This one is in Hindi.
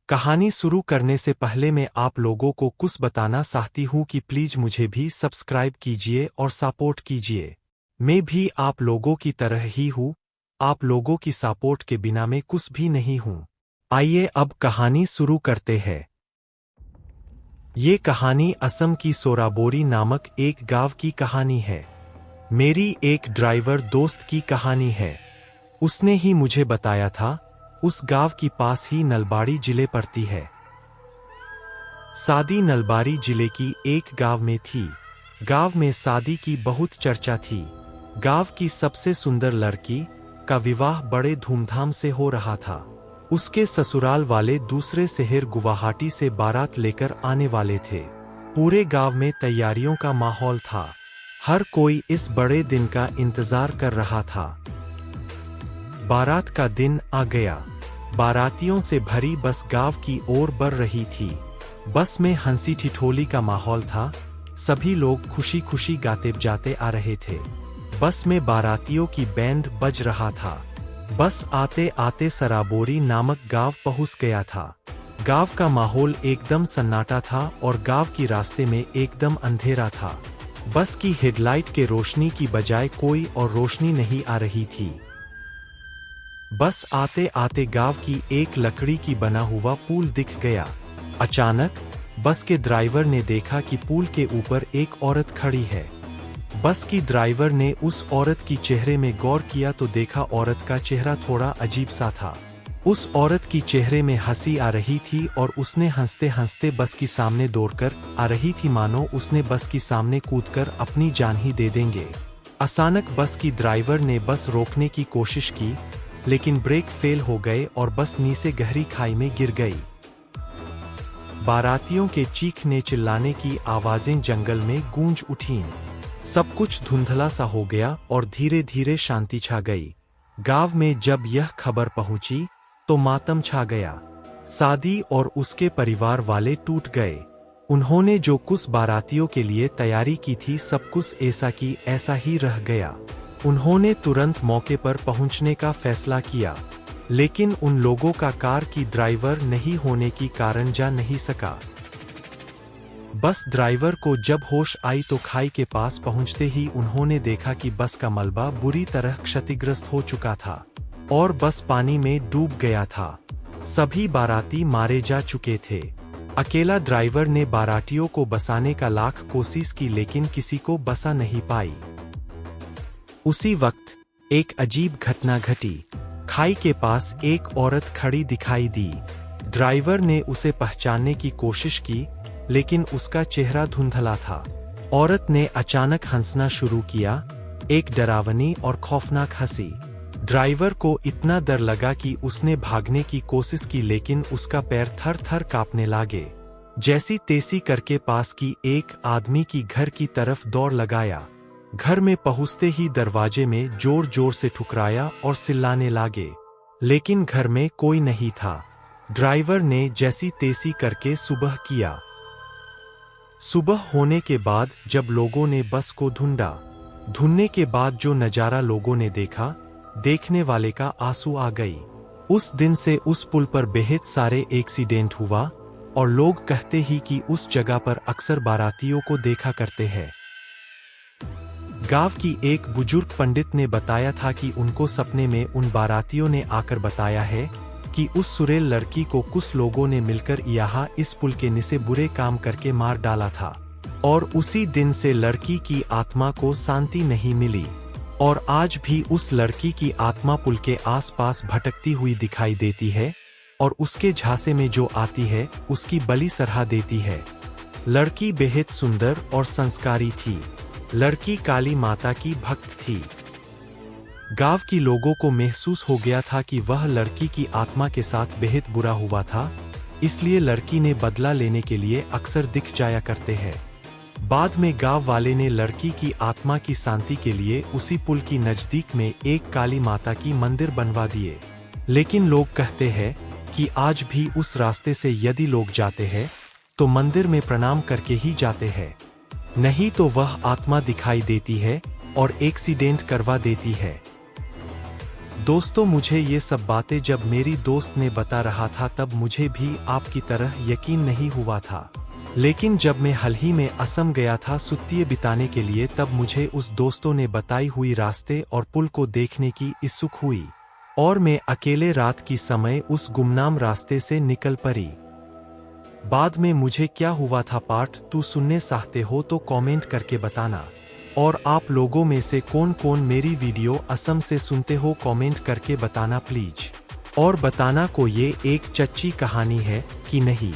कहानी शुरू करने से पहले मैं आप लोगों को कुछ बताना चाहती हूँ कि प्लीज मुझे भी सब्सक्राइब कीजिए और सपोर्ट कीजिए। मैं भी आप लोगों की तरह ही हूँ। आप लोगों की सपोर्ट के बिना मैं कुछ भी नहीं हूँ। आइए अब कहानी शुरू करते हैं। ये कहानी असम की सोराबोरी नामक एक गांव की कहानी है। मेरी एक ड्राइवर दोस्त की कहानी है। उसने ही मुझे बताया था। उस गांव की पास ही नलबाड़ी जिले पड़ती है। शादी नलबाड़ी जिले की एक गांव में थी। गांव में शादी की बहुत चर्चा थी। गांव की सबसे सुंदर लड़की का विवाह बड़े धूमधाम से हो रहा था। उसके ससुराल वाले दूसरे शहर गुवाहाटी से बारात लेकर आने वाले थे। पूरे गांव में तैयारियों का माहौल था। हर कोई इस बड़े दिन का इंतजार कर रहा था। बारात का दिन आ गया। बारातियों से भरी बस गांव की ओर बढ़ रही थी। बस में हंसी ठिठोली का माहौल था। सभी लोग खुशी खुशी गाते बजाते आ रहे थे। बस में बारातियों की बैंड बज रहा था। बस आते आते सराबोरी नामक गांव पहुंच गया था। गांव का माहौल एकदम सन्नाटा था और गांव की रास्ते में एकदम अंधेरा था। बस की हेडलाइट के रोशनी की बजाय कोई और रोशनी नहीं आ रही थी। बस आते आते गांव की एक लकड़ी की बना हुआ पुल दिख गया। अचानक बस के ड्राइवर ने देखा कि पुल के ऊपर एक औरत खड़ी है। बस की ड्राइवर ने उस औरत की चेहरे में गौर किया तो देखा औरत का चेहरा थोड़ा अजीब सा था। उस औरत की चेहरे में हंसी आ रही थी और उसने हंसते हंसते बस की सामने दौड़कर आ रही थी, मानो उसने बस की सामने कूदकर अपनी जान ही दे देंगे। अचानक बस की ड्राइवर ने बस रोकने की कोशिश की, लेकिन ब्रेक फेल हो गए और बस नीचे गहरी खाई में गिर गई। बारातियों के चीखने चिल्लाने की आवाजें जंगल में गूंज उठीं। सब कुछ धुंधला सा हो गया और धीरे धीरे शांति छा गई। गांव में जब यह खबर पहुंची तो मातम छा गया। शादी और उसके परिवार वाले टूट गए। उन्होंने जो कुछ बारातियों के लिए तैयारी की थी सब कुछ ऐसा की ऐसा ही रह गया। उन्होंने तुरंत मौके पर पहुंचने का फैसला किया, लेकिन उन लोगों का कार की ड्राइवर नहीं होने की कारण जा नहीं सका। बस ड्राइवर को जब होश आई तो खाई के पास पहुंचते ही उन्होंने देखा कि बस का मलबा बुरी तरह क्षतिग्रस्त हो चुका था और बस पानी में डूब गया था। सभी बाराती मारे जा चुके थे। अकेला ड्राइवर ने बारातियों को बचाने का लाख कोशिश की, लेकिन किसी को बचा नहीं पाई। उसी वक्त एक अजीब घटना घटी। खाई के पास एक औरत खड़ी दिखाई दी। ड्राइवर ने उसे पहचानने की कोशिश की, लेकिन उसका चेहरा धुंधला था। औरत ने अचानक हंसना शुरू किया, एक डरावनी और खौफनाक हंसी। ड्राइवर को इतना डर लगा कि उसने भागने की कोशिश की, लेकिन उसका पैर थर थर कांपने लगे। जैसी तेजी करके पास की एक आदमी की घर की तरफ दौड़ लगाया। घर में पहुंचते ही दरवाजे में जोर जोर से ठुकराया और चिल्लाने लगे, लेकिन घर में कोई नहीं था। ड्राइवर ने जैसी तेजी करके सुबह किया। सुबह होने के बाद जब लोगों ने बस को ढूंढने के बाद जो नजारा लोगों ने देखा, देखने वाले का आंसू आ गई। उस दिन से उस पुल पर बेहद सारे एक्सीडेंट हुआ और लोग कहते ही कि उस जगह पर अक्सर बारातियों को देखा करते हैं। गांव की एक बुजुर्ग पंडित ने बताया था कि उनको सपने में उन बारातियों ने आकर बताया है कि उस सुरेल लड़की को कुछ लोगों ने मिलकर यहाँ इस पुल के नीचे बुरे काम करके मार डाला था और उसी दिन से लड़की की आत्मा को शांति नहीं मिली और आज भी उस लड़की की आत्मा पुल के आसपास भटकती हुई दिखाई देती है और उसके झांसे में जो आती है उसकी बलि चढ़ा देती है। लड़की बेहद सुंदर और संस्कारी थी। लड़की काली माता की भक्त थी। गांव की लोगों को महसूस हो गया था कि वह लड़की की आत्मा के साथ बेहद बुरा हुआ था, इसलिए लड़की ने बदला लेने के लिए अक्सर दिख जाया करते हैं। बाद में गांव वाले ने लड़की की आत्मा की शांति के लिए उसी पुल की नजदीक में एक काली माता की मंदिर बनवा दिए। लेकिन लोग कहते हैं कि आज भी उस रास्ते से यदि लोग जाते हैं तो मंदिर में प्रणाम करके ही जाते हैं, नहीं तो वह आत्मा दिखाई देती है और एक्सीडेंट करवा देती है। दोस्तों, मुझे ये सब बातें जब मेरी दोस्त ने बता रहा था तब मुझे भी आपकी तरह यकीन नहीं हुआ था। लेकिन जब मैं हाल ही में असम गया था छुट्टियां बिताने के लिए, तब मुझे उस दोस्तों ने बताई हुई रास्ते और पुल को देखने की इच्छुक हुई और मैं अकेले रात की समय उस गुमनाम रास्ते से निकल पड़ी। बाद में मुझे क्या हुआ था पार्ट 2 सुनने चाहते हो तो कमेंट करके बताना। और आप लोगों में से कौन कौन मेरी वीडियो असम से सुनते हो कमेंट करके बताना प्लीज। और बताना को ये एक सच्ची कहानी है कि नहीं।